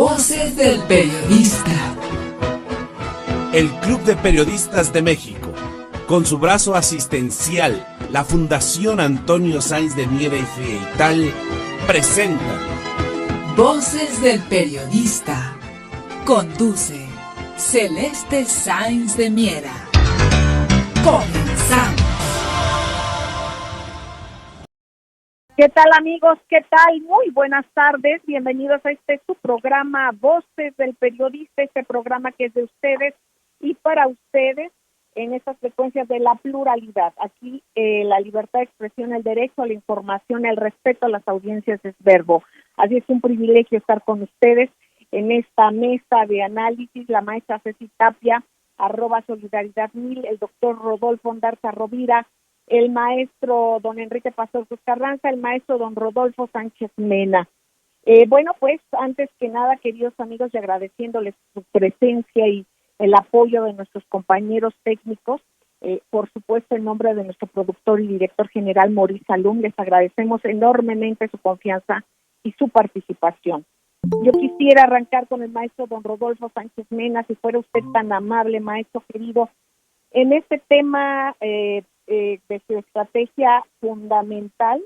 Voces del Periodista. El Club de Periodistas de México, con su brazo asistencial, la Fundación Antonio Sáenz de Miera y Frieital, presenta Voces del Periodista. Conduce Celeste Sáenz de Miera. Comenzamos. ¿Qué tal, amigos? ¿Qué tal? Muy buenas tardes. Bienvenidos a su programa Voces del Periodista, este programa que es de ustedes y para ustedes en estas frecuencias de la pluralidad. Aquí la libertad de expresión, el derecho a la información, el respeto a las audiencias es verbo. Así es un privilegio estar con ustedes en esta mesa de análisis, la maestra Ceci Tapia, @Solidaridad1000, el doctor Rodolfo Ondarza Rovira, el maestro don Enrique Pastor Cruz Carranza, el maestro don Rodolfo Sánchez Mena. Bueno, pues antes que nada, queridos amigos, y agradeciéndoles su presencia y el apoyo de nuestros compañeros técnicos, por supuesto en nombre de nuestro productor y director general Maurice Salum, les agradecemos enormemente su confianza y su participación. Yo quisiera arrancar con el maestro don Rodolfo Sánchez Mena, si fuera usted tan amable, maestro querido, en este tema de su estrategia fundamental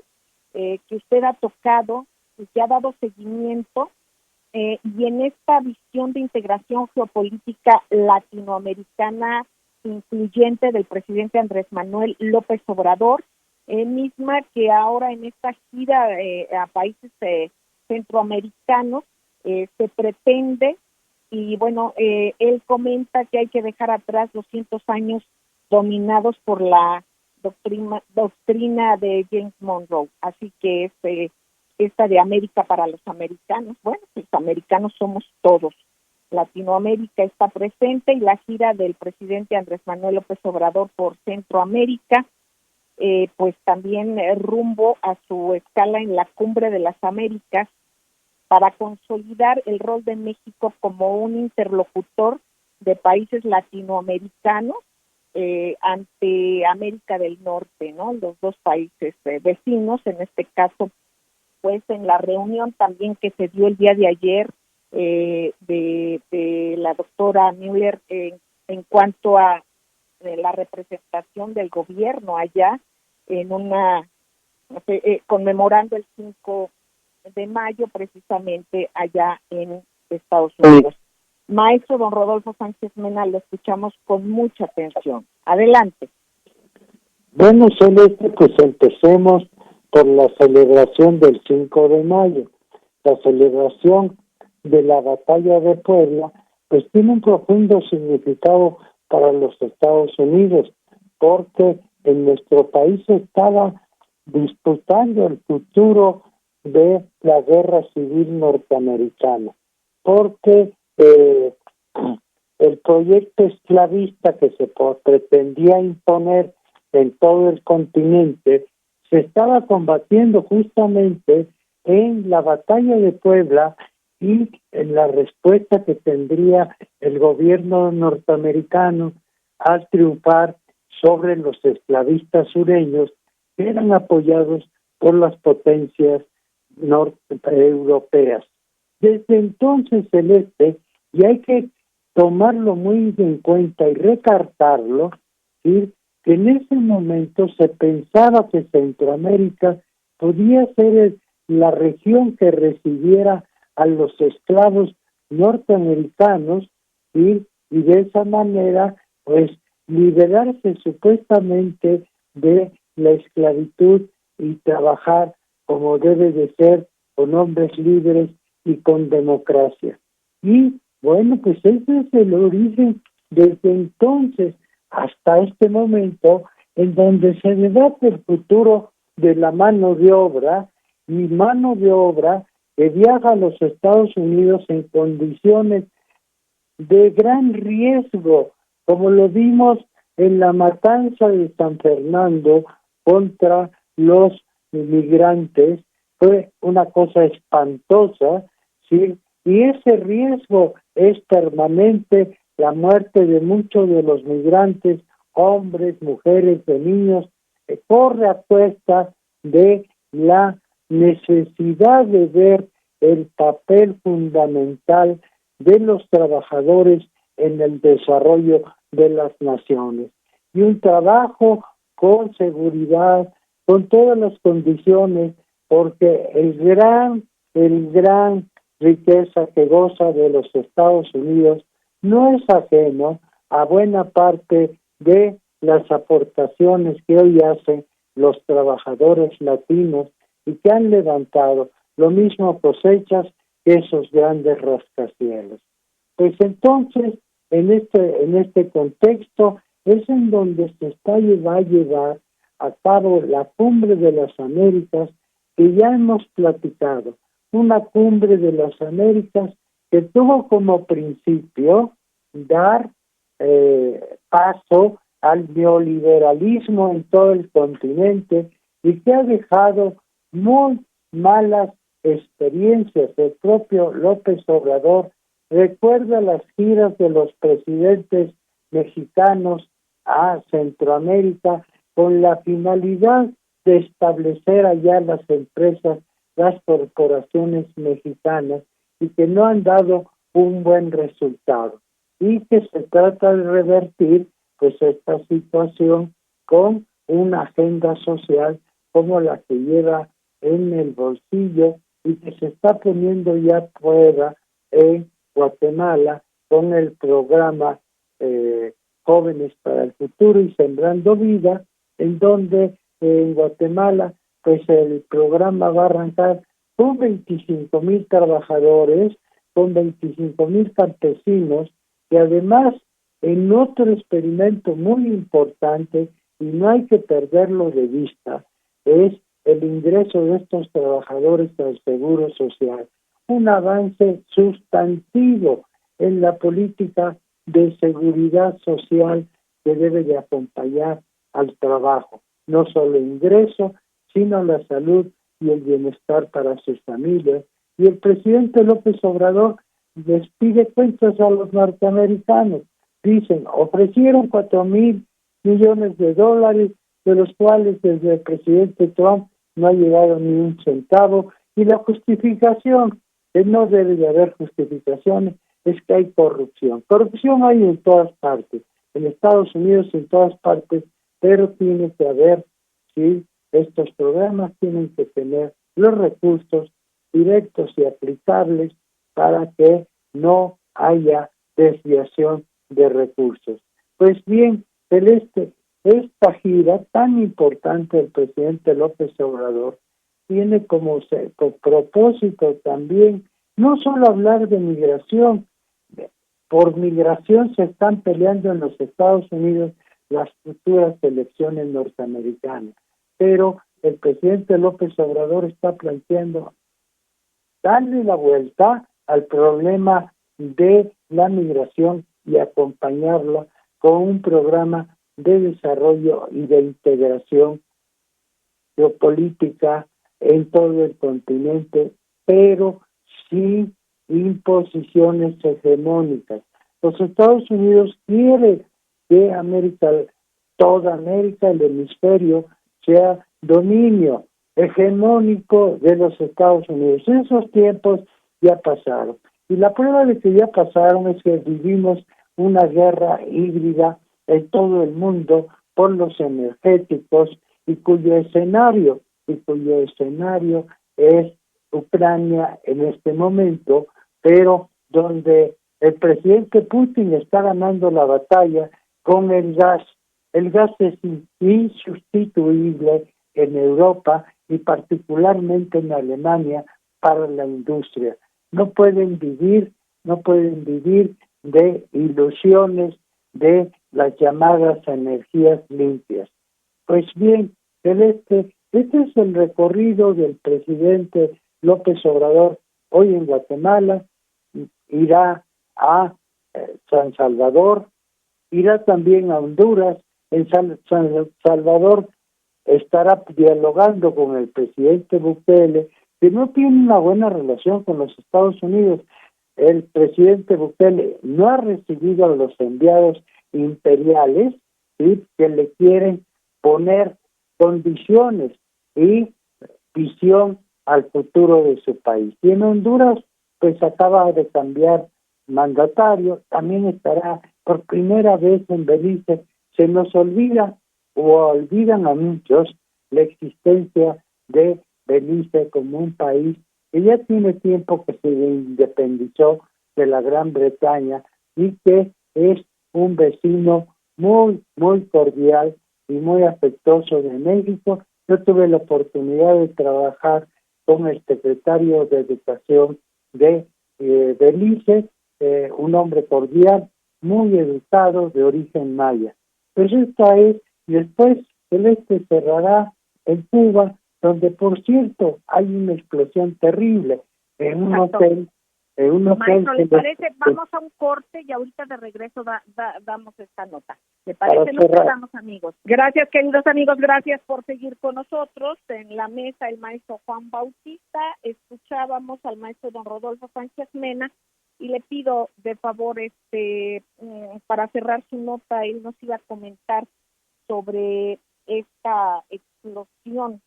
que usted ha tocado y que ha dado seguimiento, y en esta visión de integración geopolítica latinoamericana incluyente del presidente Andrés Manuel López Obrador, misma que ahora en esta gira a países centroamericanos se pretende, y bueno, él comenta que hay que dejar atrás 200 años dominados por la doctrina de James Monroe, así que esta de América para los americanos, bueno, los americanos somos todos. Latinoamérica está presente y la gira del presidente Andrés Manuel López Obrador por Centroamérica, pues también rumbo a su escala en la Cumbre de las Américas para consolidar el rol de México como un interlocutor de países latinoamericanos ante América del Norte, ¿no? Los dos países vecinos, en este caso, pues en la reunión también que se dio el día de ayer de la doctora Müller en cuanto a la representación del gobierno allá en una conmemorando el 5 de mayo precisamente allá en Estados Unidos. Maestro don Rodolfo Sánchez Mena, lo escuchamos con mucha atención. Adelante. Bueno, Celeste, pues empecemos por la celebración del 5 de mayo. La celebración de la batalla de Puebla, pues tiene un profundo significado para los Estados Unidos, porque en nuestro país se estaba disputando el futuro de la guerra civil norteamericana, porque el proyecto esclavista que se pretendía imponer en todo el continente se estaba combatiendo justamente en la batalla de Puebla y en la respuesta que tendría el gobierno norteamericano al triunfar sobre los esclavistas sureños que eran apoyados por las potencias europeas. Desde entonces, Celeste, y hay que tomarlo muy en cuenta y recartarlo, ¿sí?, que en ese momento se pensaba que Centroamérica podía ser la región que recibiera a los esclavos norteamericanos, ¿sí?, y de esa manera, pues, liberarse supuestamente de la esclavitud y trabajar como debe de ser, con hombres libres y con democracia. Y bueno, pues ese es el origen desde entonces hasta este momento, en donde se debate el futuro de la mano de obra, y mano de obra que viaja a los Estados Unidos en condiciones de gran riesgo, como lo vimos en la matanza de San Fernando contra los inmigrantes. Fue una cosa espantosa, ¿sí? Y ese riesgo es permanente, la muerte de muchos de los migrantes, hombres, mujeres, de niños, corre a cuesta de la necesidad de ver el papel fundamental de los trabajadores en el desarrollo de las naciones. Y un trabajo con seguridad, con todas las condiciones, porque el gran riqueza que goza de los Estados Unidos no es ajeno a buena parte de las aportaciones que hoy hacen los trabajadores latinos y que han levantado lo mismo cosechas que esos grandes rascacielos. Pues entonces, en este contexto, es en donde va a llevar a cabo la Cumbre de las Américas, que ya hemos platicado, una Cumbre de las Américas que tuvo como principio dar paso al neoliberalismo en todo el continente y que ha dejado muy malas experiencias. El propio López Obrador recuerda las giras de los presidentes mexicanos a Centroamérica con la finalidad de establecer allá las empresas, las corporaciones mexicanas, y que no han dado un buen resultado, y que se trata de revertir pues esta situación con una agenda social como la que lleva en el bolsillo y que se está poniendo ya a prueba en Guatemala con el programa Jóvenes para el Futuro y Sembrando Vida, en donde en Guatemala pues el programa va a arrancar con 25,000 trabajadores, con 25,000 campesinos, que además en otro experimento muy importante, y no hay que perderlo de vista, es el ingreso de estos trabajadores al Seguro Social, un avance sustantivo en la política de seguridad social que debe de acompañar al trabajo, no solo ingreso, sino la salud y el bienestar para sus familias. Y el presidente López Obrador les pide cuentas a los norteamericanos. Dicen, ofrecieron $4,000 millones, de los cuales desde el presidente Trump no ha llegado ni un centavo, y la justificación, que no debe de haber justificaciones, es que hay corrupción. Corrupción hay en todas partes, en Estados Unidos en todas partes, pero tiene que haber, sí, estos programas tienen que tener los recursos directos y aplicables para que no haya desviación de recursos. Pues bien, esta gira tan importante del presidente López Obrador tiene como propósito también no solo hablar de migración. Por migración se están peleando en los Estados Unidos las futuras elecciones norteamericanas, pero el presidente López Obrador está planteando darle la vuelta al problema de la migración y acompañarlo con un programa de desarrollo y de integración geopolítica en todo el continente, pero sin imposiciones hegemónicas. Los Estados Unidos quiere que toda América, el hemisferio, sea dominio hegemónico de los Estados Unidos. Esos tiempos ya pasaron. Y la prueba de que ya pasaron es que vivimos una guerra híbrida en todo el mundo por los energéticos y cuyo escenario es Ucrania en este momento, pero donde el presidente Putin está ganando la batalla con el gas. El gas es insustituible en Europa y particularmente en Alemania para la industria. No pueden vivir de ilusiones de las llamadas energías limpias. Pues bien, este es el recorrido del presidente López Obrador hoy en Guatemala. Irá a San Salvador, irá también a Honduras. En San Salvador estará dialogando con el presidente Bukele, que no tiene una buena relación con los Estados Unidos. El presidente Bukele no ha recibido a los enviados imperiales, ¿sí?, que le quieren poner condiciones y visión al futuro de su país. Y en Honduras, pues acaba de cambiar mandatario, también estará por primera vez en Belice. Se nos olvida o olvidan a muchos la existencia de Belice como un país que ya tiene tiempo que se independizó de la Gran Bretaña y que es un vecino muy, muy cordial y muy afectuoso de México. Yo tuve la oportunidad de trabajar con el secretario de Educación de Belice, un hombre cordial, muy educado, de origen maya. Pues esta es, y después Celeste cerrará en Cuba, donde por cierto hay una explosión terrible en un hotel. Maestro, ¿le parece? Vamos a un corte y ahorita de regreso damos esta nota. ¿Le parece? Nos quedamos, amigos. Gracias, queridos amigos, gracias por seguir con nosotros. En la mesa el maestro Juan Bautista, escuchábamos al maestro don Rodolfo Sánchez Mena, y le pido de favor, para cerrar su nota, él nos iba a comentar sobre esta explosión,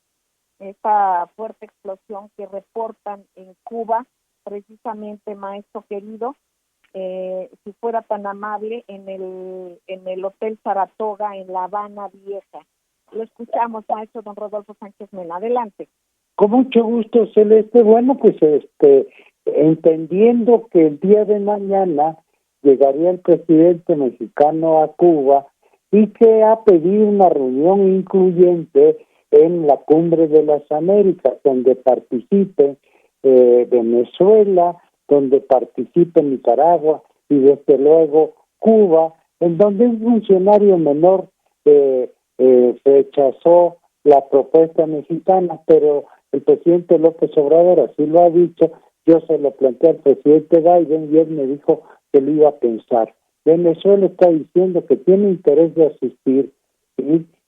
esta fuerte explosión que reportan en Cuba, precisamente, maestro querido, si fuera tan amable, en el Hotel Saratoga en La Habana Vieja. Lo escuchamos, maestro don Rodolfo Sánchez Mena. Adelante. Con mucho gusto, Celeste. Bueno, pues entendiendo que el día de mañana llegaría el presidente mexicano a Cuba y que ha pedido una reunión incluyente en la Cumbre de las Américas, donde participe Venezuela, donde participe Nicaragua y desde luego Cuba, en donde un funcionario menor rechazó la propuesta mexicana, pero el presidente López Obrador así lo ha dicho. Yo se lo planteé al presidente Biden y él me dijo que lo iba a pensar. Venezuela está diciendo que tiene interés de asistir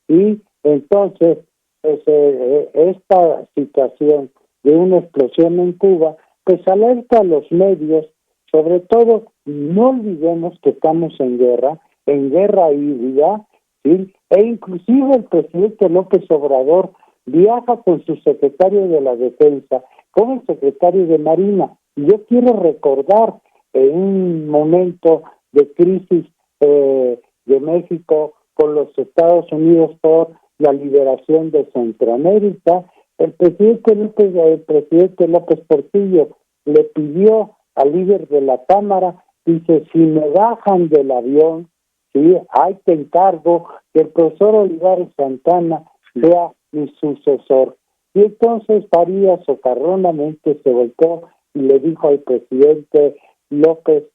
y entonces pues, esta situación de una explosión en Cuba pues alerta a los medios, sobre todo no olvidemos que estamos en guerra híbrida, ¿sí? E inclusive el presidente López Obrador viaja con su secretario de la Defensa, con el secretario de Marina. Y yo quiero recordar en un momento de crisis de México con los Estados Unidos por la liberación de Centroamérica, el presidente López Portillo le pidió al líder de la Cámara, dice, si me bajan del avión, sí, ahí te encargo que el profesor Olivares Santana sea mi sucesor. Y entonces Farías socarronamente se volteó y le dijo al presidente López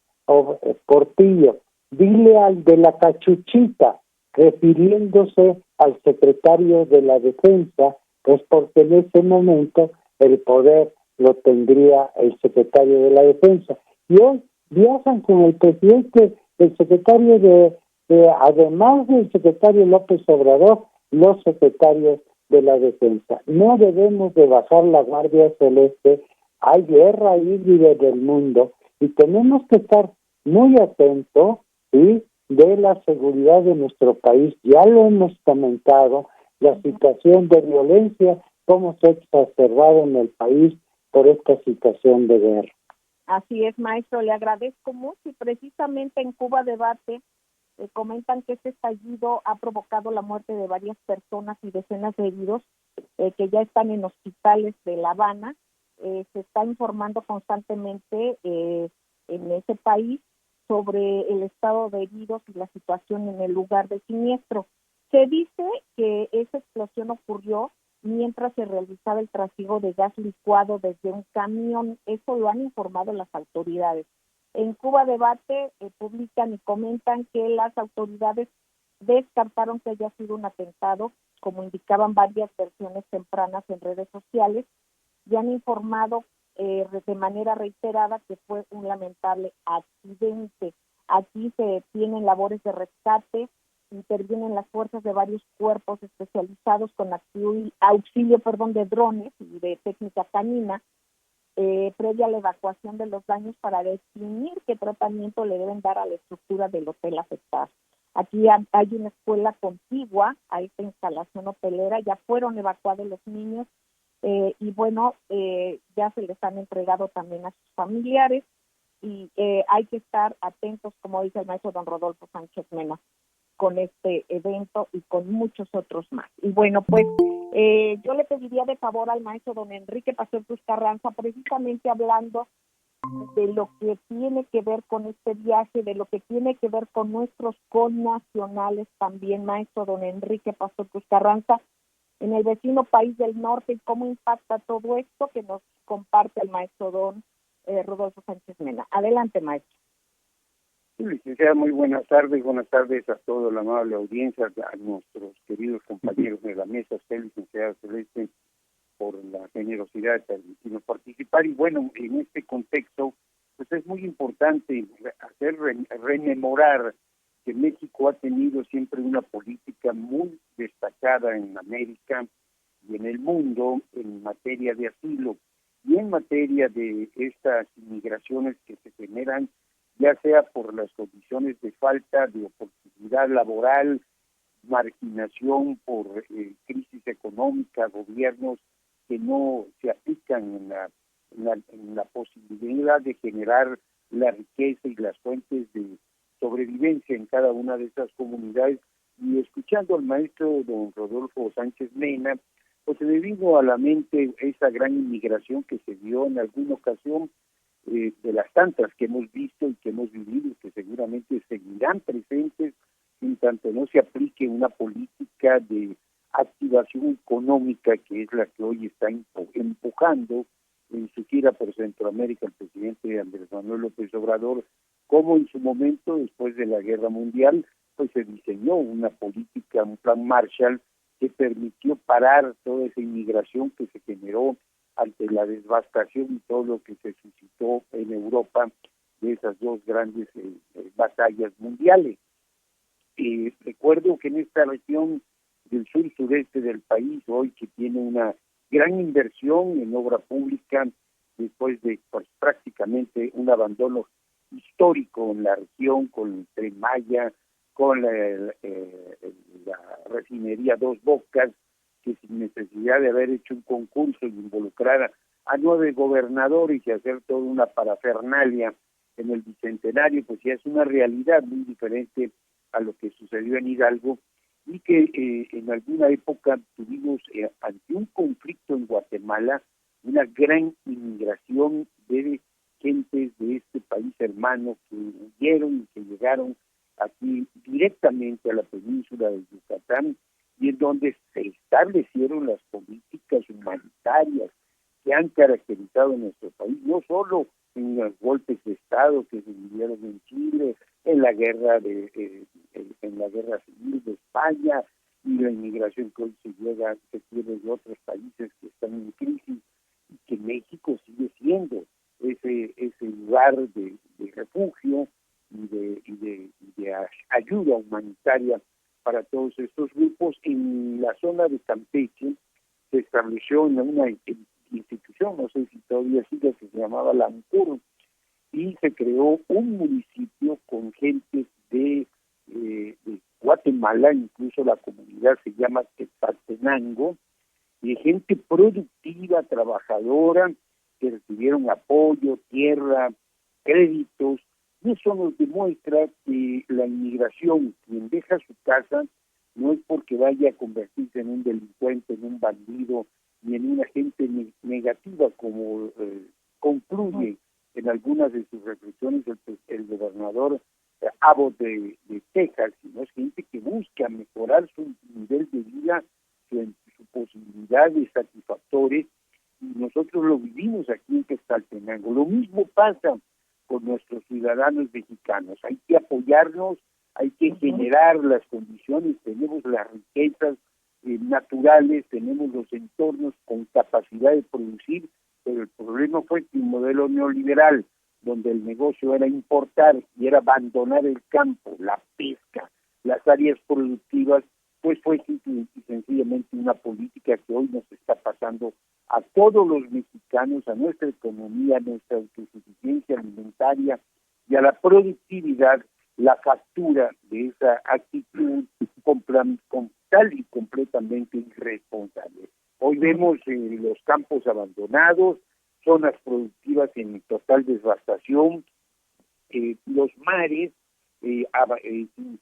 Portillo, dile al de la cachuchita, refiriéndose al secretario de la Defensa, pues porque en ese momento el poder lo tendría el secretario de la Defensa. Y hoy viajan con el presidente, el secretario además del secretario López Obrador, los secretarios de la Defensa. No debemos de bajar la guardia, Celeste. Hay guerra híbrida en el mundo y tenemos que estar muy atentos, ¿sí?, de la seguridad de nuestro país. Ya lo hemos comentado, la situación de violencia, cómo se ha exacerbado en el país por esta situación de guerra. Así es, maestro, le agradezco mucho y precisamente en Cuba Debate comentan que este estallido ha provocado la muerte de varias personas y decenas de heridos que ya están en hospitales de La Habana. Se está informando constantemente en ese país sobre el estado de heridos y la situación en el lugar del siniestro. Se dice que esa explosión ocurrió mientras se realizaba el trasiego de gas licuado desde un camión. Eso lo han informado las autoridades. En Cuba Debate publican y comentan que las autoridades descartaron que haya sido un atentado, como indicaban varias versiones tempranas en redes sociales, y han informado de manera reiterada que fue un lamentable accidente. Aquí se tienen labores de rescate, intervienen las fuerzas de varios cuerpos especializados con auxilio de drones y de técnica canina, previa a la evacuación de los daños para definir qué tratamiento le deben dar a la estructura del hotel afectado. Aquí hay una escuela contigua a esta instalación hotelera, ya fueron evacuados los niños y bueno, ya se les han entregado también a sus familiares y hay que estar atentos, como dice el maestro don Rodolfo Sánchez Mena, con este evento y con muchos otros más. Y bueno, pues yo le pediría de favor al maestro don Enrique Pastor Cruz Carranza, precisamente hablando de lo que tiene que ver con este viaje, de lo que tiene que ver con nuestros connacionales también, maestro don Enrique Pastor Cruz Carranza, en el vecino país del norte, y cómo impacta todo esto que nos comparte el maestro don Rodolfo Sánchez Mena. Adelante, maestro. Sí, licenciada, muy buenas tardes a toda la amable audiencia, a nuestros queridos compañeros de la mesa, usted, licenciada Celeste, por la generosidad de permitirnos participar. Y bueno, en este contexto, pues es muy importante hacer rememorar que México ha tenido siempre una política muy destacada en América y en el mundo en materia de asilo y en materia de estas inmigraciones que se generan, ya sea por las condiciones de falta de oportunidad laboral, marginación por crisis económica, gobiernos que no se aplican en la posibilidad de generar la riqueza y las fuentes de sobrevivencia en cada una de esas comunidades. Y escuchando al maestro don Rodolfo Sánchez Mena, pues se me vino a la mente esa gran inmigración que se dio en alguna ocasión, de las tantas que hemos visto y que hemos vivido y que seguramente seguirán presentes en tanto no se aplique una política de activación económica, que es la que hoy está empujando en su gira por Centroamérica el presidente Andrés Manuel López Obrador, como en su momento, después de la Guerra Mundial, pues se diseñó una política, un plan Marshall, que permitió parar toda esa inmigración que se generó ante la devastación y todo lo que se suscitó en Europa de esas dos grandes batallas mundiales. Recuerdo que en esta región del sur-sureste del país, hoy que tiene una gran inversión en obra pública, después de pues, prácticamente un abandono histórico en la región, con el Tren Maya, con la refinería Dos Bocas, que sin necesidad de haber hecho un concurso y involucrar a 9 gobernadores y hacer toda una parafernalia en el Bicentenario, pues ya es una realidad muy diferente a lo que sucedió en Hidalgo, y que en alguna época tuvimos ante un conflicto en Guatemala una gran inmigración de gentes de este país hermano que huyeron y que llegaron aquí directamente a la península de Yucatán, y en donde se establecieron las políticas humanitarias que han caracterizado a nuestro país, no solo en los golpes de Estado que se vivieron en Chile, en la guerra civil de España y la inmigración que hoy se tiene de otros países que están en crisis, y que México sigue siendo ese lugar de refugio y de ayuda humanitaria para todos estos grupos. En la zona de Campeche se estableció una institución, no sé si todavía sigue, que se llamaba la ANCUR, y se creó un municipio con gente de Guatemala, incluso la comunidad se llama Tepatenango, y gente productiva, trabajadora, que recibieron apoyo, tierra, créditos, y eso nos demuestra que la inmigración, quien deja su casa, no es porque vaya a convertirse en un delincuente, en un bandido, ni en una gente negativa, como concluye en algunas de sus reflexiones el gobernador Abbott de Texas, sino es gente que busca mejorar su nivel de vida, su posibilidad de satisfactores, y nosotros lo vivimos aquí en Quetzaltenango. Lo mismo pasa con nuestros ciudadanos mexicanos. Hay que apoyarnos, hay que generar las condiciones, tenemos las riquezas naturales, tenemos los entornos con capacidad de producir, pero el problema fue que un modelo neoliberal, donde el negocio era importar y era abandonar el campo, la pesca, las áreas productivas, pues fue simple y sencillamente una política que hoy nos está pasando a todos los mexicanos, a nuestra economía, a nuestra autosuficiencia alimentaria y a la productividad, la factura de esa actitud tal y completamente irresponsable. Hoy vemos los campos abandonados, zonas productivas en total devastación, los mares,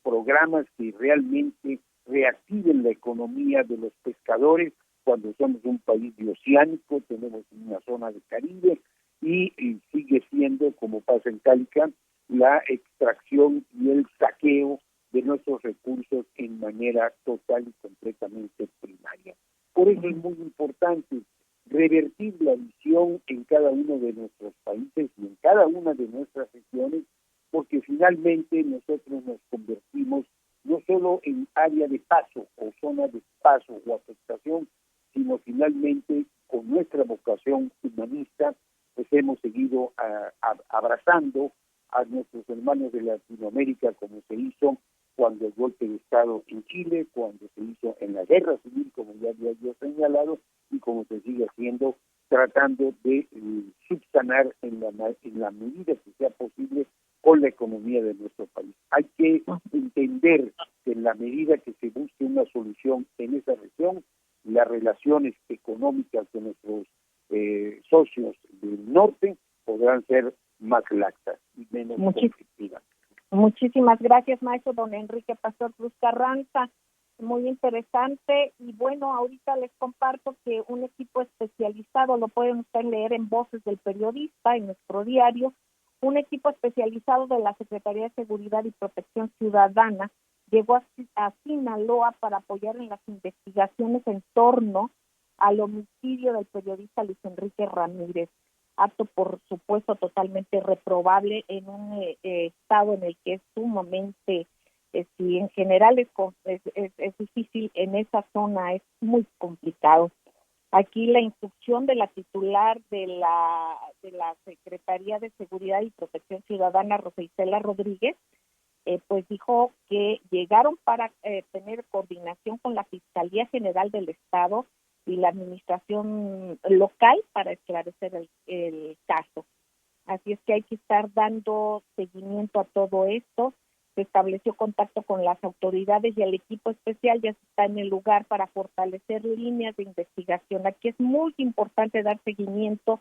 programas que realmente reactiven la economía de los pescadores cuando somos un país bioceánico, tenemos una zona de Caribe y sigue siendo, como pasa en Cálica, la extracción y el saqueo de nuestros recursos en manera total y completamente primaria. Por eso es muy importante revertir la visión en cada uno de nuestros países y en cada una de nuestras regiones, porque finalmente nosotros nos convertimos no solo en área de paso o zona de paso o afectación, sino finalmente con nuestra vocación humanista, pues hemos seguido abrazando a nuestros hermanos de Latinoamérica, como se hizo cuando el golpe de Estado en Chile, cuando se hizo en la guerra civil, como ya había yo señalado, y como se sigue haciendo, tratando de subsanar en la medida que sea posible con la economía de nuestro país. Hay que entender que en la medida que se busque una solución en esa región, las relaciones económicas de nuestros socios del norte podrán ser más laxas y menos conflictivas. Muchísimas gracias, maestro don Enrique Pastor Cruz Carranza. Muy interesante. Y bueno, ahorita les comparto que un equipo especializado, lo pueden ustedes leer en Voces del Periodista, en nuestro diario, un equipo especializado de la Secretaría de Seguridad y Protección Ciudadana llegó a Sinaloa para apoyar en las investigaciones en torno al homicidio del periodista Luis Enrique Ramírez, acto por supuesto totalmente reprobable en un estado en el que es sumamente, si en general es difícil, en esa zona es muy complicado. Aquí la instrucción de la titular de la Secretaría de Seguridad y Protección Ciudadana, Rosa Isela Rodríguez, pues dijo que llegaron para tener coordinación con la Fiscalía General del Estado y la administración local para esclarecer el caso. Así es que hay que estar dando seguimiento a todo esto. Se estableció contacto con las autoridades y el equipo especial ya está en el lugar para fortalecer líneas de investigación. Aquí es muy importante dar seguimiento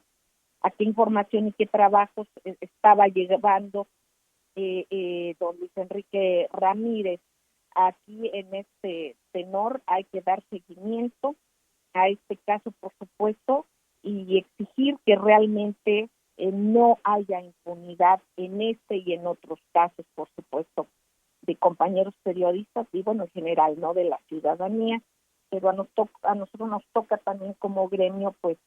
a qué información y qué trabajos estaba llevando don Luis Enrique Ramírez. Aquí en este tenor hay que dar seguimiento a este caso, por supuesto, y exigir que realmente no haya impunidad en este y en otros casos, por supuesto, de compañeros periodistas y, bueno, en general, ¿no?, de la ciudadanía, pero a nosotros nos toca también como gremio, pues,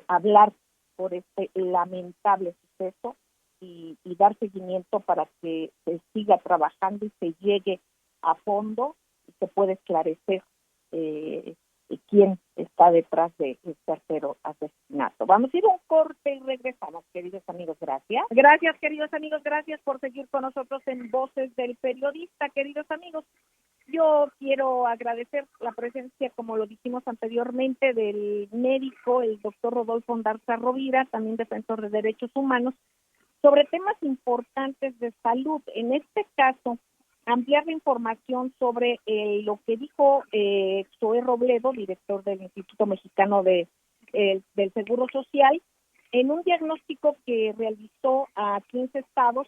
hablar por este lamentable suceso y dar seguimiento para que se siga trabajando y se llegue a fondo y se pueda esclarecer quién está detrás de este tercero asesinato. Vamos a ir a un corte y regresamos, queridos amigos. Gracias. Gracias, queridos amigos. Gracias por seguir con nosotros en Voces del Periodista, queridos amigos. Yo quiero agradecer la presencia, como lo dijimos anteriormente, del médico, el doctor Rodolfo Ondarza Rovira, también defensor de derechos humanos, sobre temas importantes de salud. En este caso, ampliar la información sobre lo que dijo Zoé Robledo, director del Instituto Mexicano del Seguro Social, en un diagnóstico que realizó a 15 estados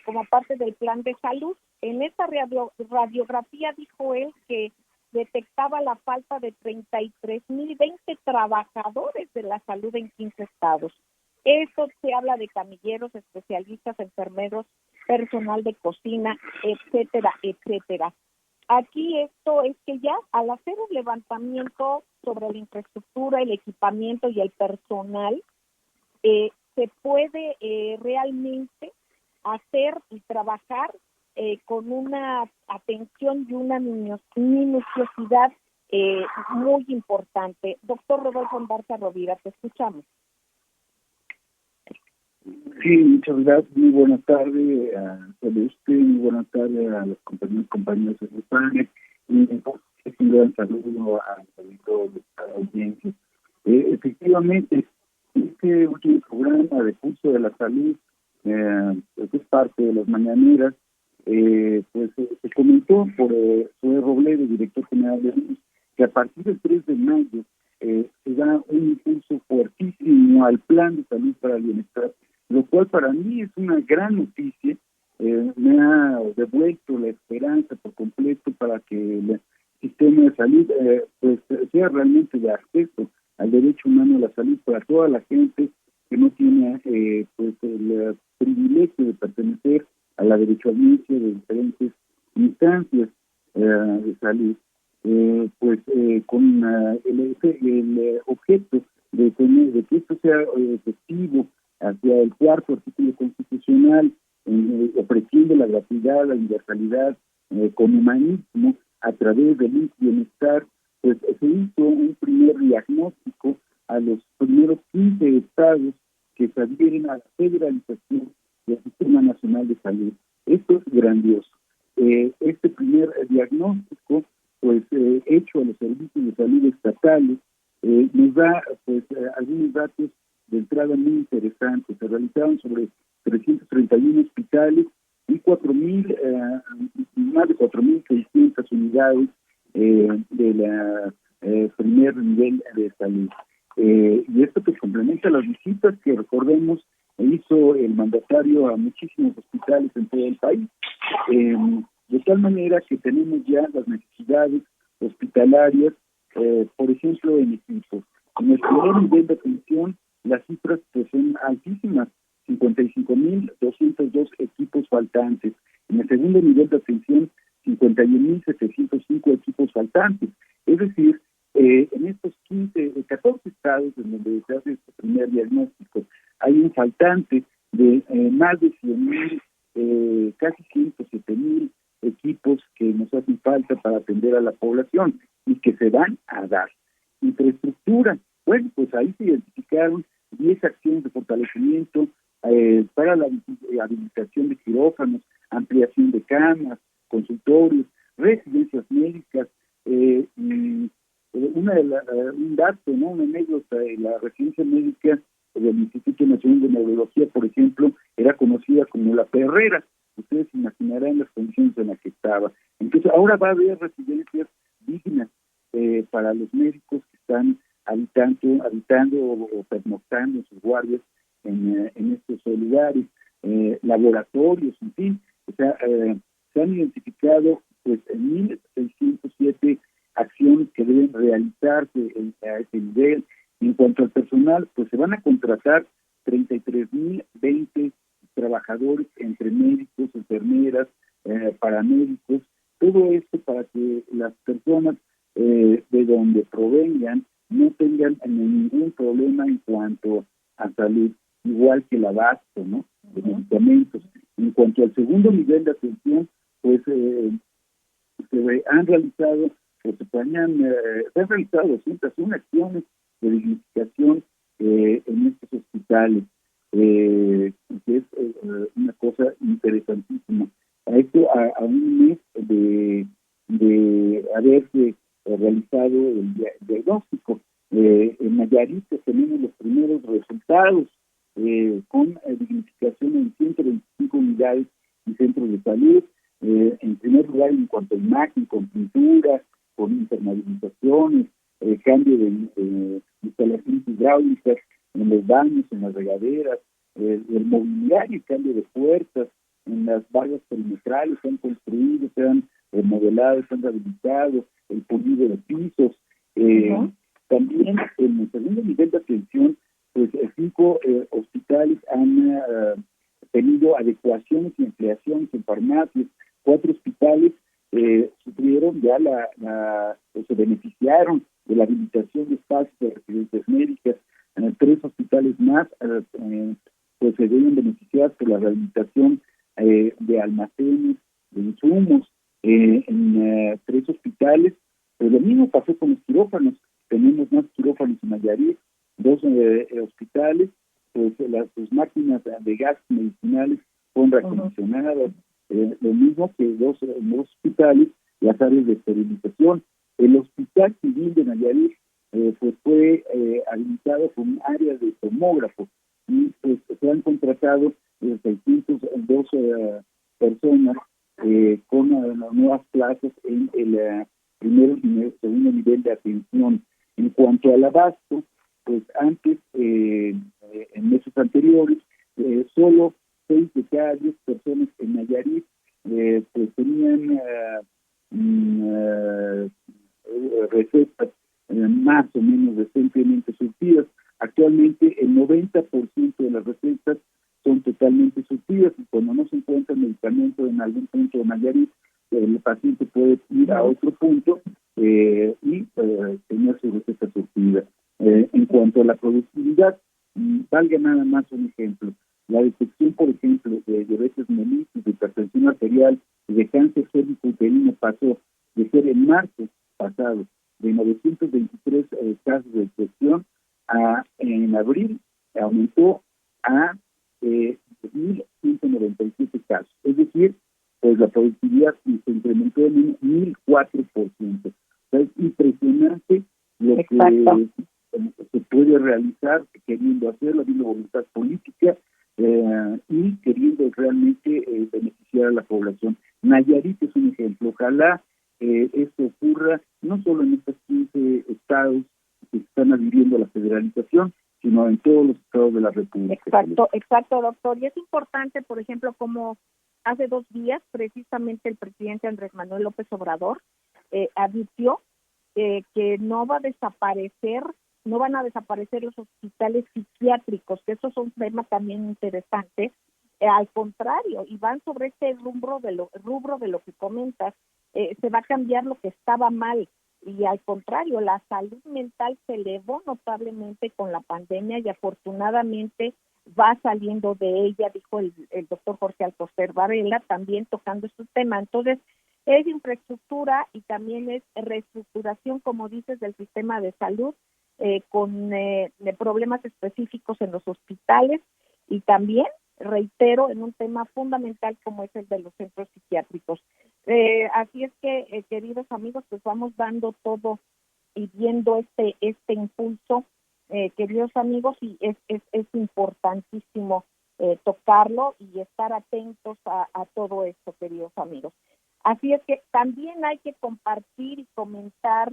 como parte del plan de salud. En esa radiografía dijo él que detectaba la falta de 33,020 trabajadores de la salud en 15 estados. Eso se habla de camilleros, especialistas, enfermeros, personal de cocina, etcétera, etcétera. Aquí esto es que ya al hacer un levantamiento sobre la infraestructura, el equipamiento y el personal, se puede realmente hacer y trabajar con una atención y una minuciosidad muy importante. Doctor Rodolfo Ondarza Rovira, te escuchamos. Sí, muchas gracias. Muy buenas tardes a todos ustedes, muy buenas tardes a los compañeros de el panel, y un gran saludo a la audiencia. Efectivamente, este último programa de Pulso de la Salud, pues es parte de las mañaneras, pues se comentó por Zoé Robledo, director general de IMSS, que a partir del 3 de mayo se da un impulso fuertísimo al plan de salud para el bienestar, lo cual para mí es una gran noticia. Me ha devuelto la esperanza por completo para que el sistema de salud pues sea realmente de acceso al derecho humano a la salud para toda la gente que no tiene pues el privilegio de pertenecer a la derechohabiencia de diferentes instancias de salud, con el objeto de que esto sea efectivo hacia el cuarto artículo constitucional, ofreciendo la gratuidad, la universalidad, con humanismo a través del bienestar. Pues se hizo un primer diagnóstico a los primeros 15 estados que se adhieren a la federalización del Sistema Nacional de Salud. Esto es grandioso. Este primer diagnóstico, pues hecho a los servicios de salud estatales, nos da pues algunos datos de entrada muy interesantes. Se realizaron sobre 331 hospitales y más de 4.600 unidades de la primer nivel de salud. Y esto pues complementa las visitas que, recordemos, hizo el mandatario a muchísimos hospitales en todo el país, de tal manera que tenemos ya las necesidades hospitalarias, por ejemplo, en equipos. En el primer nivel de atención, las cifras pues son altísimas, 55.202 equipos faltantes. En el segundo nivel de atención, 51.705 equipos faltantes. Es decir, en estos 14 estados en donde se hace este primer diagnóstico, hay un faltante de más de 100.000, casi 107.000 equipos que nos hacen falta para atender a la población y que se van a dar. Infraestructura, bueno, pues ahí se identificaron 10 acciones de fortalecimiento para la habilitación de quirófanos, ampliación de camas, consultorios, residencias médicas, un dato, ¿no? Una anécdota de la residencia médica del Instituto Nacional de Neurología, por ejemplo, era conocida como la Perrera. Ustedes imaginarán las condiciones en las que estaba. Entonces, ahora va a haber residencias dignas para los médicos que están habitando o pernoctando en sus guardias en estos lugares, laboratorios, en fin. O sea, se han identificado pues 1.607 acciones que deben realizarse a ese nivel. En cuanto al personal, pues se van a contratar 33.020 trabajadores entre médicos, enfermeras, paramédicos, todo esto para que las personas de donde provengan no tengan ningún problema en cuanto a salud, igual que el abasto, ¿no?, de medicamentos. En cuanto al segundo nivel de atención, pues se han realizado 201 acciones de dignificación en estos hospitales, que es una cosa interesantísima. Esto a un mes de haberse realizado el diagnóstico. En Nayarit tenemos los primeros resultados con dignificación en 125 unidades y centros de salud. En primer lugar, en cuanto a imagen, con pintura, con impermeabilizaciones, cambio de instalaciones hidráulicas en los baños, en las regaderas, el mobiliario, cambio de puertas, en las vallas perimetrales se han construido, se han remodelado, se han rehabilitado, el pulido de pisos. También en el segundo nivel de atención, pues 5 hospitales han tenido adecuaciones y ampliaciones en farmacias. 4 hospitales sufrieron ya o se beneficiaron de la habilitación de espacios de residencias médicas. 3 hospitales más pues se deben beneficiar por la rehabilitación de almacenes, de insumos. En 3 hospitales, pues lo mismo pasó con los quirófanos. Tenemos más quirófanos en Nayarit, 2 hospitales, pues sus máquinas de gas medicinales fueron reacondicionadas. Lo mismo que 2 hospitales, las áreas de esterilización. El Hospital Civil de Nayarit pues fue habilitado con área de tomógrafo y pues se han contratado 602 personas con nuevas plazas en el primer y segundo nivel de atención. En cuanto al abasto, pues antes, en meses anteriores, solo 6 de cada 10 personas en Nayarit pues tenían recetas más o menos decentemente surtidas. Actualmente el 90% de las recetas son totalmente surtidas, y cuando no se encuentra medicamento en algún punto de Nayarit, el paciente puede ir a otro punto y tener su receta surtida. En cuanto a la productividad, valga nada más un ejemplo. La detección, por ejemplo, de diabetes mellitus, de hipertensión arterial y de cáncer cérvico-uterino pasó de ser en marzo pasado de 923 casos de detección en abril aumentó a 1.197 casos. Es decir, pues la productividad se incrementó en un 1.004%. O sea, es impresionante lo que se puede realizar queriendo hacerlo, habiendo voluntad política y queriendo realmente beneficiar a la población. Nayarit es un ejemplo. Ojalá esto ocurra no solo en estos 15 estados que están adhiriendo a la federalización, sino en todos los estados de la República. Exacto, doctor. Y es importante, por ejemplo, como hace 2 días, precisamente el presidente Andrés Manuel López Obrador advirtió que no van a desaparecer los hospitales psiquiátricos, que eso es un tema también interesante. Al contrario, y van sobre este rubro de lo que comentas, se va a cambiar lo que estaba mal, y al contrario, la salud mental se elevó notablemente con la pandemia y afortunadamente va saliendo de ella, dijo el doctor Jorge Alcocer Varela, también tocando este tema. Entonces, es infraestructura y también es reestructuración, como dices, del sistema de salud, con problemas específicos en los hospitales, y también, reitero, en un tema fundamental como es el de los centros psiquiátricos. Así es que, queridos amigos, pues vamos dando todo y viendo este impulso, queridos amigos, y es importantísimo tocarlo y estar atentos a todo esto, queridos amigos. Así es que también hay que compartir y comentar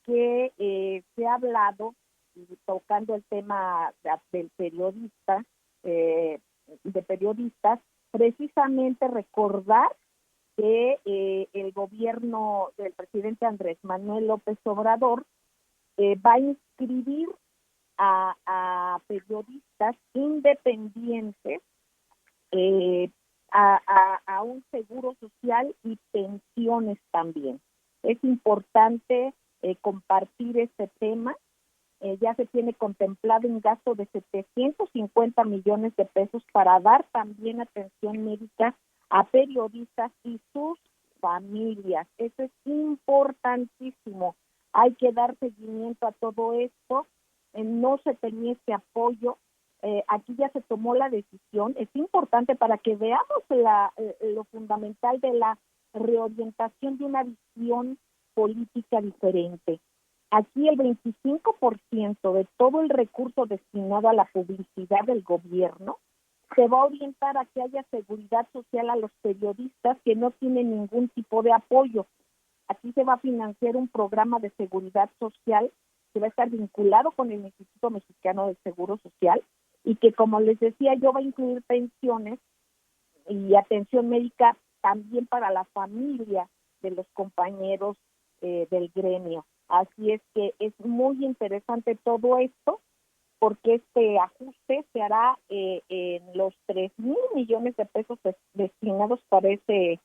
que se ha hablado, tocando el tema del periodista, de periodistas, precisamente recordar que el gobierno del presidente Andrés Manuel López Obrador va a inscribir a periodistas independientes a un seguro social y pensiones también. Es importante compartir este tema. Ya se tiene contemplado un gasto de 750 millones de pesos para dar también atención médica a periodistas y sus familias. Eso es importantísimo. Hay que dar seguimiento a todo esto. No se tenía este apoyo. Aquí ya se tomó la decisión. Es importante para que veamos lo fundamental de la reorientación de una visión política diferente. Aquí el 25% de todo el recurso destinado a la publicidad del gobierno se va a orientar a que haya seguridad social a los periodistas que no tienen ningún tipo de apoyo. Aquí se va a financiar un programa de seguridad social que va a estar vinculado con el Instituto Mexicano del Seguro Social y que, como les decía yo, va a incluir pensiones y atención médica también para la familia de los compañeros del gremio. Así es que es muy interesante todo esto, porque este ajuste se hará en los 3,000 millones de pesos destinados para este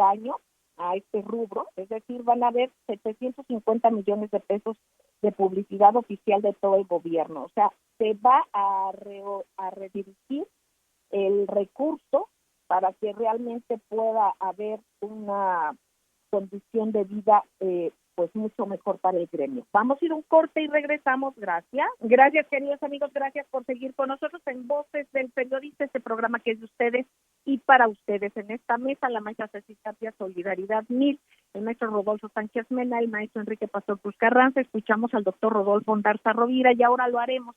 año a este rubro. Es decir, van a haber 750 millones de pesos de publicidad oficial de todo el gobierno. O sea, se va a redirigir el recurso para que realmente pueda haber una condición de vida pues mucho mejor para el gremio. Vamos a ir a un corte y regresamos. Gracias. Gracias, queridos amigos. Gracias por seguir con nosotros en Voces del Periodista, este programa que es de ustedes y para ustedes. En esta mesa, la maestra Ceci Tapia, Solidaridad 1000, el maestro Rodolfo Sánchez Mena, el maestro Enrique Pastor Cruz Carranza. Escuchamos al doctor Rodolfo Ondarza Rovira y ahora lo haremos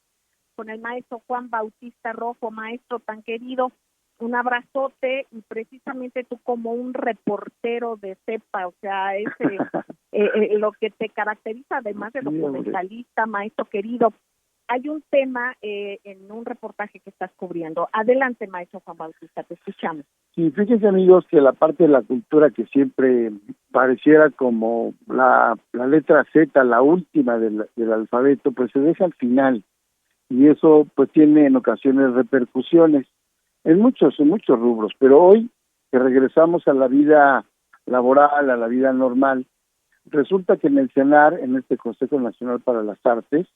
con el maestro Juan Bautista Rojo, maestro tan querido. un abrazote, y precisamente tú como un reportero de cepa, o sea, es lo que te caracteriza, además de documentalista, maestro querido. Hay un tema en un reportaje que estás cubriendo. Adelante, maestro Juan Bautista, te escuchamos. Sí, fíjense, amigos, que la parte de la cultura que siempre pareciera como la letra Z, la última del alfabeto, pues se deja al final, y eso pues tiene en ocasiones repercusiones en muchos rubros. Pero hoy que regresamos a la vida laboral, a la vida normal, resulta que en el CENAR, en este Consejo Nacional para las Artes,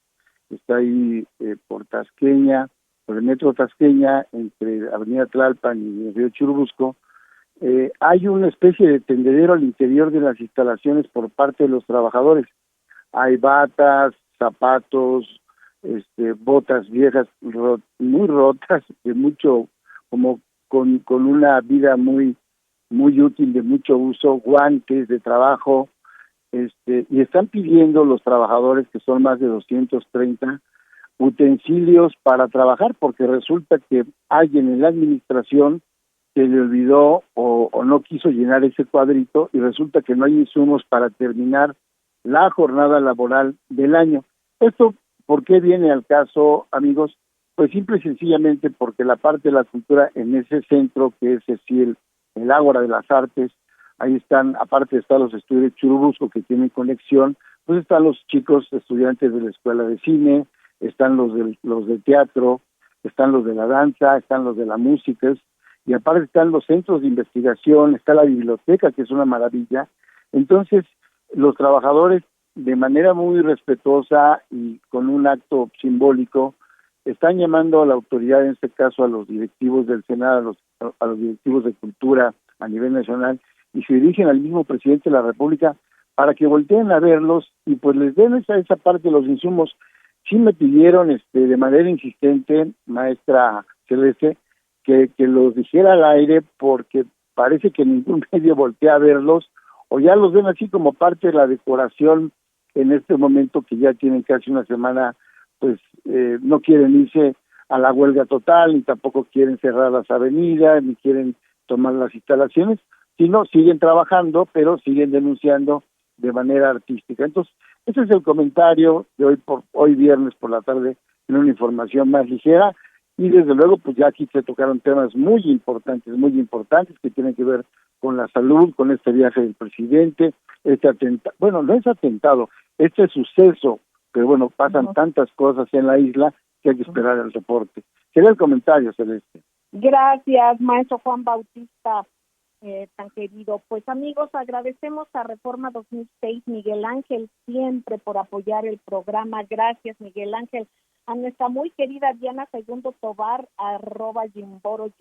está ahí por Tasqueña, por el metro Tasqueña, entre Avenida Tlalpan y el río Churubusco, hay una especie de tendedero al interior de las instalaciones por parte de los trabajadores. Hay batas, zapatos, botas viejas muy rotas, de mucho, como con una vida muy útil, de mucho uso, guantes de trabajo, y están pidiendo los trabajadores, que son más de 230, utensilios para trabajar, porque resulta que alguien en la administración se le olvidó o no quiso llenar ese cuadrito, y resulta que no hay insumos para terminar la jornada laboral del año. ¿Esto por qué viene al caso, amigos? Pues simple y sencillamente porque la parte de la cultura en ese centro, que es el Ágora de las Artes, ahí están, aparte están los estudios de Churubusco que tienen conexión, pues están los chicos estudiantes de la escuela de cine, están los de teatro, están los de la danza, están los de la música, y aparte están los centros de investigación, está la biblioteca, que es una maravilla. Entonces, los trabajadores, de manera muy respetuosa y con un acto simbólico, están llamando a la autoridad, en este caso a los directivos del Senado, a los directivos de cultura a nivel nacional, y se dirigen al mismo presidente de la República para que volteen a verlos y pues les den esa parte de los insumos. Sí me pidieron de manera insistente, maestra Celeste, que los dijera al aire, porque parece que ningún medio voltea a verlos, o ya los ven así como parte de la decoración en este momento, que ya tienen casi una semana, pues no quieren irse a la huelga total, ni tampoco quieren cerrar las avenidas, ni quieren tomar las instalaciones, sino siguen trabajando, pero siguen denunciando de manera artística. Entonces, ese es el comentario de hoy viernes por la tarde, en una información más ligera, y desde luego pues ya aquí se tocaron temas muy importantes que tienen que ver con la salud, con este viaje del presidente, bueno, no es atentado, este suceso, pero bueno, pasan tantas cosas en la isla que hay que esperar el reporte. Sería el comentario, Celeste. Gracias, maestro Juan Bautista, tan querido. Pues amigos, agradecemos a Reforma 2006, Miguel Ángel, siempre por apoyar el programa. Gracias, Miguel Ángel. A nuestra muy querida Diana Segundo Tobar, @Jimboro,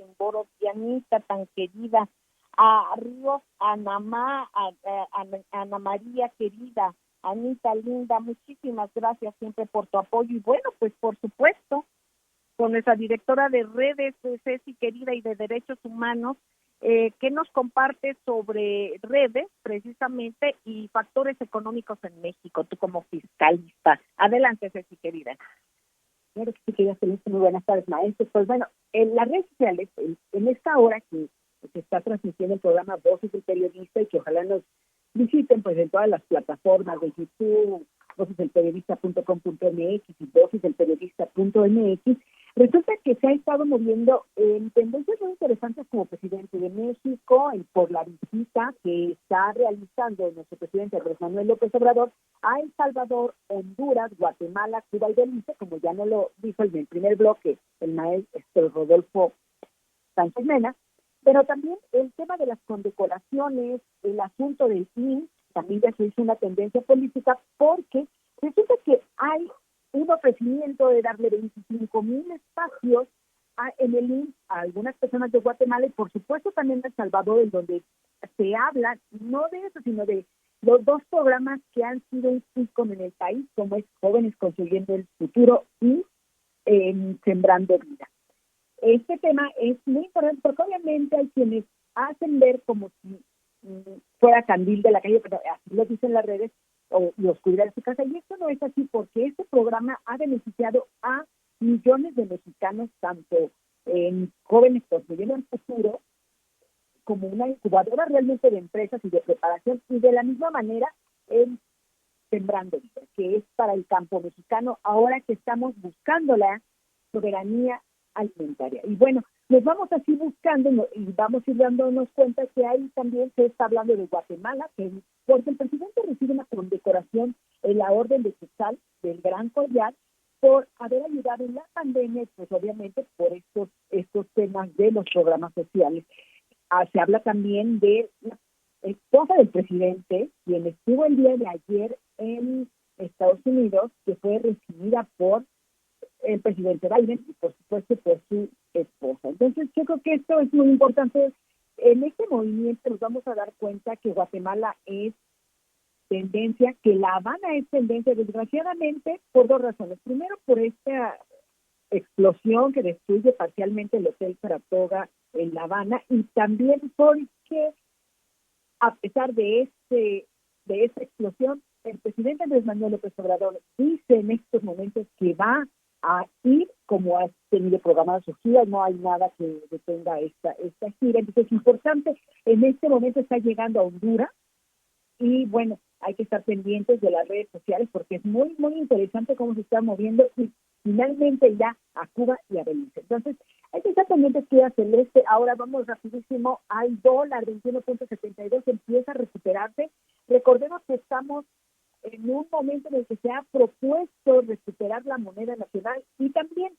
Dianita, tan querida. A Ríos, a Namá, a Ana María querida, Anita linda, muchísimas gracias siempre por tu apoyo. Y bueno, pues por supuesto, con nuestra directora de redes, Ceci querida, y de Derechos Humanos, que nos comparte sobre redes precisamente y factores económicos en México, tú como fiscalista. Adelante, Ceci querida. Claro que sí, querida Celeste, muy buenas tardes, maestros. Pues bueno, en las redes sociales, en esta hora que se está transmitiendo el programa Voces del Periodista, y que ojalá nos visiten pues en todas las plataformas de YouTube, vocesdelperiodista.com.mx y vocesdelperiodista.mx, resulta que se ha estado moviendo en tendencias muy interesantes como presidente de México, por la visita que está realizando nuestro presidente Andrés Manuel López Obrador a El Salvador, Honduras, Guatemala, Cuba y Belice, como ya nos lo dijo en el primer bloque el maestro Rodolfo Sánchez Mena. Pero también el tema de las condecoraciones, el asunto del IMSS, también ya se hizo una tendencia política, porque resulta que hay un ofrecimiento de darle 25,000 espacios en el IMSS a algunas personas de Guatemala, y por supuesto también de El Salvador, en donde se habla no de eso, sino de los dos programas que han sido un ícono en el país, como es Jóvenes Construyendo el Futuro y Sembrando Vida. Este tema es muy importante porque obviamente hay quienes hacen ver como si fuera candil de la calle, pero así lo dicen las redes, o oscuridad de su casa, y esto no es así, porque este programa ha beneficiado a millones de mexicanos, tanto en jóvenes construyendo el futuro, como una incubadora realmente de empresas y de preparación, y de la misma manera en Sembrando Vida, que es para el campo mexicano, ahora que estamos buscando la soberanía alimentaria. Y bueno, nos vamos así buscando y vamos a ir dándonos cuenta que ahí también se está hablando de Guatemala, porque el presidente recibe una condecoración en la Orden de Quetzal del Gran Collar por haber ayudado en la pandemia, pues obviamente por estos temas de los programas sociales. Se habla también de la esposa del presidente, quien estuvo el día de ayer en Estados Unidos, que fue recibida por el presidente Biden y por supuesto por su esposa. Entonces yo creo que esto es muy importante. En este movimiento nos vamos a dar cuenta que Guatemala es tendencia, que La Habana es tendencia, desgraciadamente, por dos razones. Primero, por esta explosión que destruye parcialmente el Hotel Saratoga en La Habana, y también porque a pesar de esta explosión, el presidente Andrés Manuel López Obrador dice en estos momentos que va a ir como ha tenido programada su gira, no hay nada que detenga esta gira. Entonces es importante, en este momento está llegando a Honduras, y bueno, hay que estar pendientes de las redes sociales porque es muy, muy interesante cómo se está moviendo, y finalmente irá a Cuba y a Belice. Entonces, hay que estar pendientes que a Celeste. Ahora vamos rapidísimo al dólar, 21.72, empieza a recuperarse. Recordemos que estamos en un momento en el que se ha propuesto recuperar la moneda nacional, y también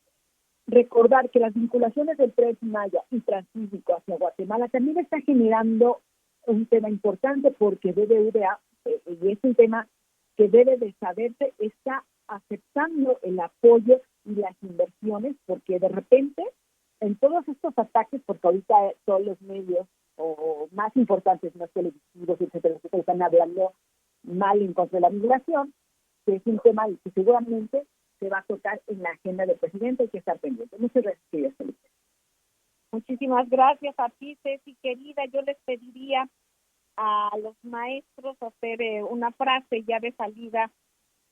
recordar que las vinculaciones del Tren Maya y Transísmico hacia Guatemala también está generando un tema importante, porque BBVA, y es un tema que debe de saberse, está aceptando el apoyo y las inversiones, porque de repente en todos estos ataques, porque ahorita todos los medios o más importantes, más televisivos, etcétera, están hablando mal en contra de la migración, que es un tema que seguramente se va a tocar en la agenda del presidente. Hay que estar pendiente. Muchas gracias, querida Felipe. Muchísimas gracias a ti, Ceci, querida. Yo les pediría a los maestros hacer una frase ya de salida,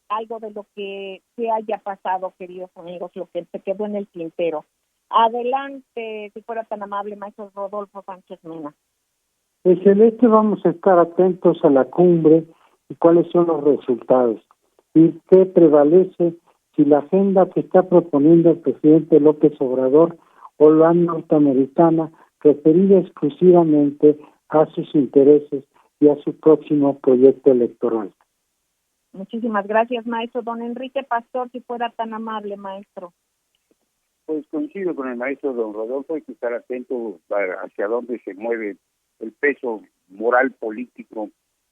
algo de lo que haya pasado, queridos amigos, lo que se quedó en el tintero. Adelante, si fuera tan amable, maestro Rodolfo Sánchez Mena. Pues Celeste, vamos a estar atentos a la cumbre y cuáles son los resultados y qué prevalece, si la agenda que está proponiendo el presidente López Obrador o la norteamericana, referida exclusivamente a sus intereses y a su próximo proyecto electoral. Muchísimas gracias, maestro. Don Enrique Pastor, si fuera tan amable, maestro. Pues coincido con el maestro don Rodolfo, hay que estar atento hacia dónde se mueve el peso moral, político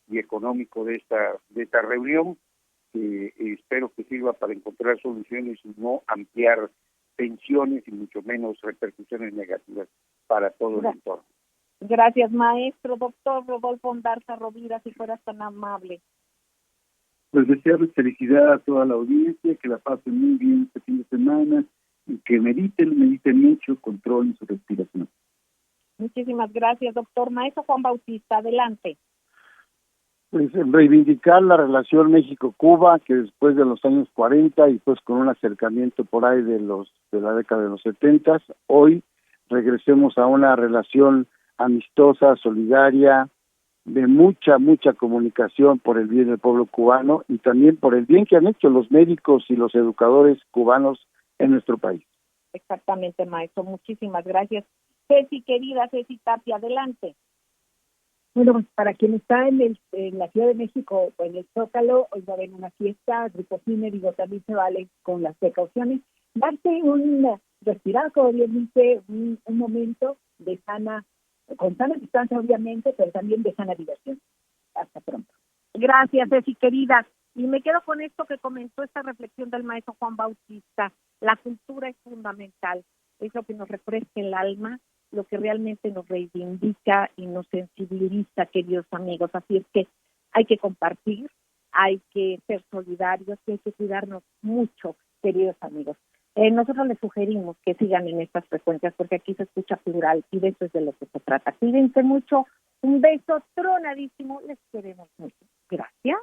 y económico de esta reunión, que espero que sirva para encontrar soluciones y no ampliar tensiones y mucho menos repercusiones negativas para todo el entorno. Gracias, maestro. Doctor Rodolfo Ondarza Rovira, si fueras tan amable. Pues desearles felicidad a toda la audiencia, que la pasen muy bien este fin de semana y que mediten mucho, controlen su respiración. Muchísimas gracias, doctor. Maestro Juan Bautista, adelante. Pues reivindicar la relación México-Cuba, que después de los años 40 y pues con un acercamiento por ahí de la década de los 70, hoy regresemos a una relación amistosa, solidaria, de mucha comunicación por el bien del pueblo cubano y también por el bien que han hecho los médicos y los educadores cubanos en nuestro país. Exactamente, maestro. Muchísimas gracias. Ceci, querida Ceci Tapia, adelante. Bueno, pues para quien está en la Ciudad de México o en el Zócalo, hoy va a haber una fiesta, Grupo Cine, digo, también se vale con las precauciones, darse respirar, como bien dice, un momento de con sana distancia obviamente, pero también de sana diversión. Hasta pronto. Gracias, Ceci, querida. Y me quedo con esto que comentó esta reflexión del maestro Juan Bautista. La cultura es fundamental, es lo que nos refresca el alma, lo que realmente nos reivindica y nos sensibiliza, queridos amigos. Así es que hay que compartir, hay que ser solidarios y hay que cuidarnos mucho, queridos amigos. Nosotros les sugerimos que sigan en estas frecuencias porque aquí se escucha plural y de eso es de lo que se trata. Cuídense mucho, un beso tronadísimo, les queremos mucho. Gracias.